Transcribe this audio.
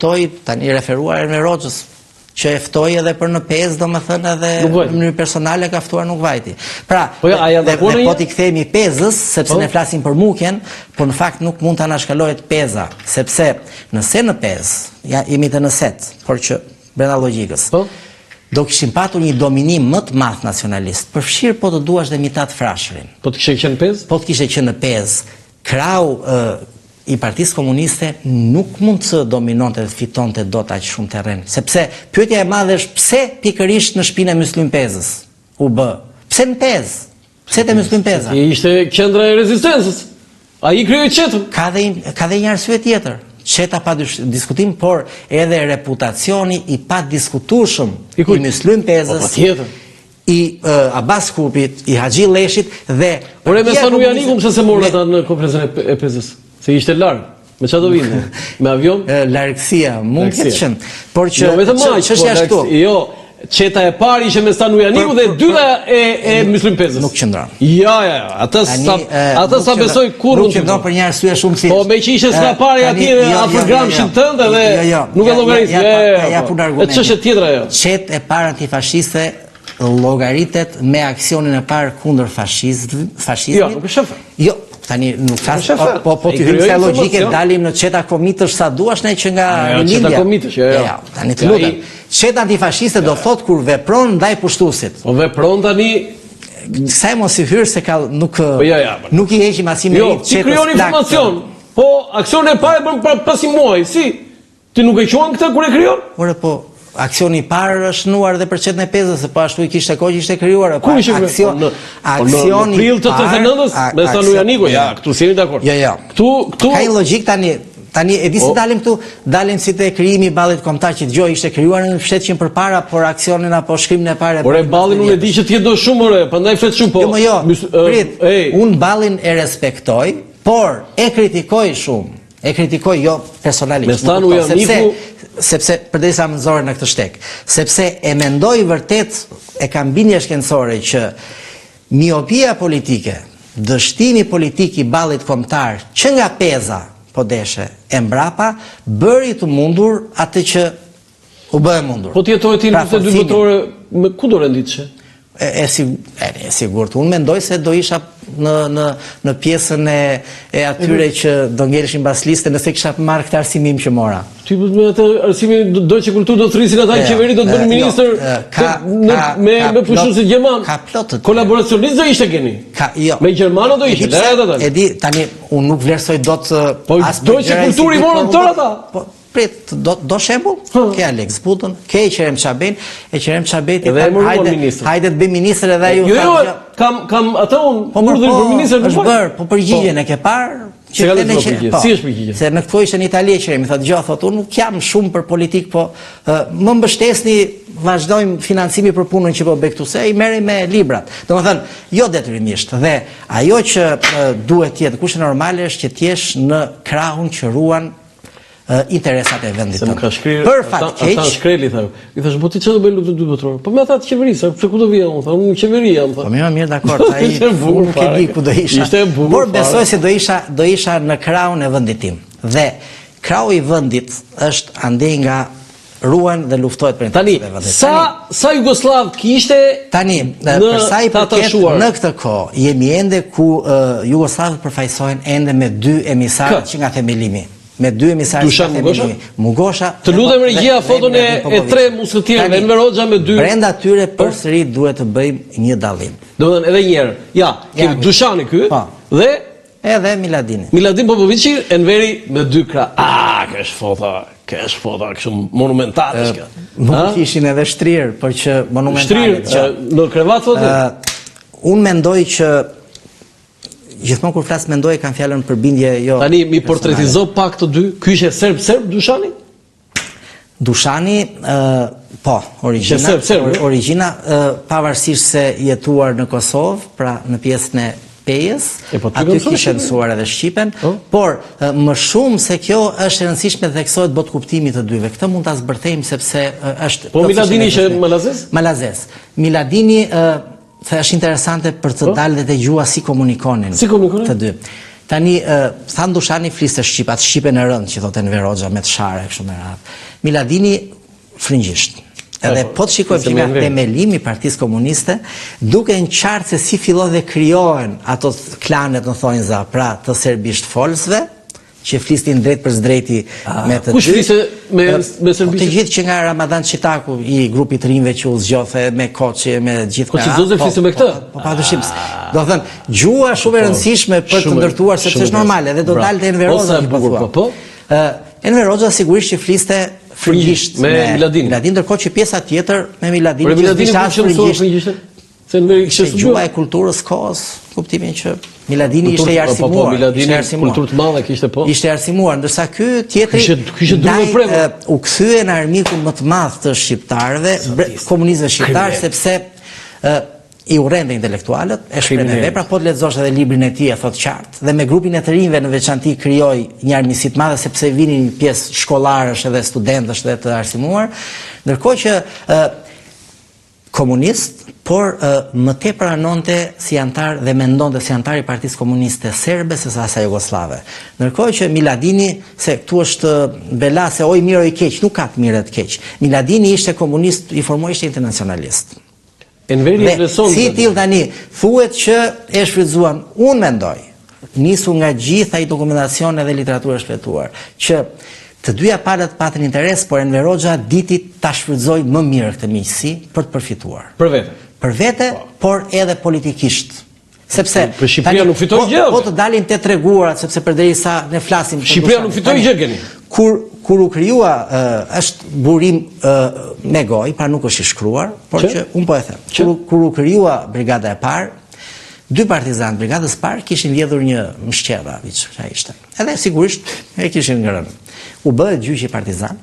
ftoi tani referuar me Roxhës, që e ftoi edhe për në pezë, domethënë edhe në mënyrë personale ka ftuar nuk vajti. Pra, po t'i kthehemi pezës, sepse ne flasim për mukjen, por në fakt nuk mund ta anashkalohet peza, sepse nëse në pezë, ja jemi të në set, por që brenda logjikës. Do kishim patur një dominim më të madh nacionalist. Përfshirë po të duash dhe mitat frashërin. Po të kishe qenë pezë? Po të kishe qenë në pezë. Krau i Partisë Komuniste nuk mund të dominonte dhe fitonte dot aq shumë terren, sepse pyetja e madhe është pse pikërisht në shtëpinë e Myslim Pezës u bë. Pse në Pezë? Pse te Myslim Peza? Ishte qendra e rezistencës. Ai krijoi qetën. Ka dhe një arsye tjetër. Qeta pa diskutim, por edhe reputacioni i pa diskutueshëm i Myslim Pezës, i Abbas Kupit, i Haxhi Lleshit dhe por e me Sanu Janiku pse se morën ata në konferencën e Pezës? Se ishte larg. Me çfarë do vinte? Me avion? Largësia mund të qenë. Por që jo vetëm ç'është ashtu. Jo, qeta e parë ishte me Sanu Janiku dhe e dyta e Myslim Pezës. Nuk qëndron. Ja. Ata sa besoj kurrë nuk qëndron për një arsye shumë thjeshtë. Po me që ishte s'ka parë atje afër Gramshin tënd edhe nuk e llogarisë. Ja pun argument. Ç'është tjetra ajo? Qetë e parë antifashiste llogaritet me aksionin e parë kundër fashizmit. Jo, nuk e shef. Jo, tani nuk flas, po ti hyjmë sa logjike, dalim në çeta komitësh sa duash ne që nga Lindja. Çeta komitësh, jo. Tani të lutem. Çeta antifashiste do thot kur vepron ndaj pushtuesit. Po vepron tani sa mos i hyr se ka nuk i heqim asnjë merit çetës. Jo, ti krijon informacion. Po aksioni e parë bën pas një muaji, si? Ti nuk e quan këtë kur e krijon? Ore po aksioni i parë është nuar dhe për qetën e Pezës, se po ashtu i kishte kohë që ishte krijuar. Aksioni në prill të 39-s me Sanu Janiku, ja, këtu jemi dakord. Jo. Këtu ka një logjik tani e di si dalim këtu, dalim si te krijimi i ballit kombëtar që dëgjoj ishte krijuar në fshet që përpara, por aksionin apo shkrimin e parë. Por e ballin unë e di që ti do shumë ore, prandaj flet shumë po. Jo, unë ballin e respektoj, por e kritikoj shumë. E kritikoj jo personalisht. Me Sanu Janiku sepse përdesa më nxorë në këtë shtek, sepse e mendoj vërtet, e kam bindje shkencore që miopia politike, dështimi politik i ballit kombëtar që nga Peza po deshe e mbrapa, bëri të mundur atë që u bë e mundur. Po ti jetoj ti në 42 votore, ku do renditëshe? E sigurt. Unë mendoj se do isha në pjesën e atyre që do ngeleshin mbas liste nëse kisha marrë këtë arsimim që mora. Ti me atë arsimin do që kulturë do të thrisin ata qeveri do të bënë ministër me pushuesit gjerman. Ka plot të kolaboracionist do ishte keni. Me gjermanët do ishte. E di tani unë nuk vlerësoj dot as do që kulturë i morën tërë ata. Prit, do shembull, ke Alex Budën, ke Qerem Çabin, Qerem Çabeti, hajde të bëj ministër edhe ai. Jo, kam atë unë urdhën për ministër është bër, po përgjigjen e ke parë? Si është përgjigje? Se në këtë ishte në Itali Qeremi, thotë gjë, thotë unë nuk jam shumë për politik, po më mbështesni, vazhdojmë financimi për punën që po bëj këtu, se i merrej me librat. Domethënë, jo detyrimisht. Dhe ajo që duhet të jetë kushte normale është që të jesh në krahun që ruan interesat e vendit tënd. Për fat keq, ata shkreli thau. I thash, po ti çfarë do bëj luftë dy botërore? Po me ata të qeverisë, pse ku do vija unë? Unë në qeveri jam, tha. Po mirë, dakord, ai nuk e di ku do isha. Por besoj se do isha në krahun e vendit tim. Dhe krahu i vendit është andej nga ruan dhe luftohet për interesat e vendit. Sa Jugoslav kishte tani për sa i përket në këtë kohë jemi ende ku Jugosllavët përfaqësohen ende me dy emisarë që nga themelimi. Me dy emisarë Mugosha. Të lutem regjia foton e tre musketierëve, Enver Hoxha me dy. Brenda tyre përsëri duhet të bëjmë një dallim. Domethënë edhe një herë. Ja, kemi Dushani ky dhe edhe Miladini. Miladin Popovici, Enveri me dy krah. Kjo është fota kështu monumentale kjo. Nuk ishin edhe shtrirë, por që monumentale. Shtrirë në krevat thotë. Unë mendoj që gjithmonë kur flas mendoj kanë fjalën për bindje jo. Tani mi portretizo pak të dy. Ky ishte serb Dushani? Dushani po, origjina pavarësisht se jetuar në Kosovë, pra në pjesën e Pejës, aty kishte mësuar edhe shqipen, por më shumë se kjo është e rëndësishme dhe theksohet bot kuptimi të dyve. Këtë mund ta zbërthejmë sepse është. Po Miladini ishte malazes? Malazes. Miladini është interesante për të dalë dhe të gjua si komunikonin të dy. Tani, thanë Dushani fliste Shqipat, Shqipe në rënd, që thotë Enver Hoxha me të share, kështu me radhë. Miladini frëngjisht. Edhe po të shikojmë që nga themelimi i Partisë Komuniste, duke në qartë se si fillon dhe krijohen ato klanet në thonjza, pra të serbisht folsve, që flistin drejt për zdrejti me të Kush fliste me serbisht? Të gjithë që nga Ramadan Qitaku, i grupit rinjve që u zgjothe, me Koçi, me gjithë ka. Po që fliste me këtë? Po padyshim. Do thënë, gjua shumë e rëndësishme për të ndërtuar, sepse është normale, dhe do dalë të Enver Hoxha. Enver Hoxha sigurisht që fliste frëngjisht me Miladin. Ndërkohë që pjesa tjetër me Miladin që fliste frëngjisht. Se gjua e kulturës kohës, kuptimin që Miladini ishte i arsimuar. Po, Miladini kulturë të madhe kishte po. Ishte i arsimuar, ndërsa ky tjetri u kthye në armikun më të madh të shqiptarëve, komunistëve shqiptarë, sepse i urrente intelektualët, e shpreh me vepra, po të lexosh edhe librin e tij e thot qartë, dhe me grupin e të rinjve në veçanti krijoi një armiqësi të madhe sepse vinin një pjesë shkollarësh edhe studentësh dhe të arsimuar, ndërkohë që komunist, por më tepër anonte si antar dhe mendonte si antar i Partisë Komuniste Serbe se sa asaj Jugoslave. Ndërkohë që Miladini, se këtu është bela se oj mirë o i keq, nuk ka të mirë e të keq. Miladini ishte komunist, i formoi ishte internacionalist. Si tillë tani, thuhet që e shfrytzuan, unë mendoj, nisu nga gjitha i dokumentacione dhe literaturë shpjetuar, që të dyja palët patën interes, por Enver Hoxha diti ta shfrytëzoi më mirë këtë miqësi për të përfituar. Për vete. Për vete, por edhe politikisht. Sepse për Shqipëria nuk fitoi gjë. Po të dalin te treguarat, sepse përderisa ne flasim Shqipëria nuk fitoi gjë keni. Kur u krijua është burim me gojë, pra nuk është i shkruar, por që un po e them. Kur u krijua brigada e parë, dy partizanë brigadës parë kishin vjedhur një mshqedha, çka ishte. Edhe sigurisht e kishin ngrënë. U bë gjyqi partizan.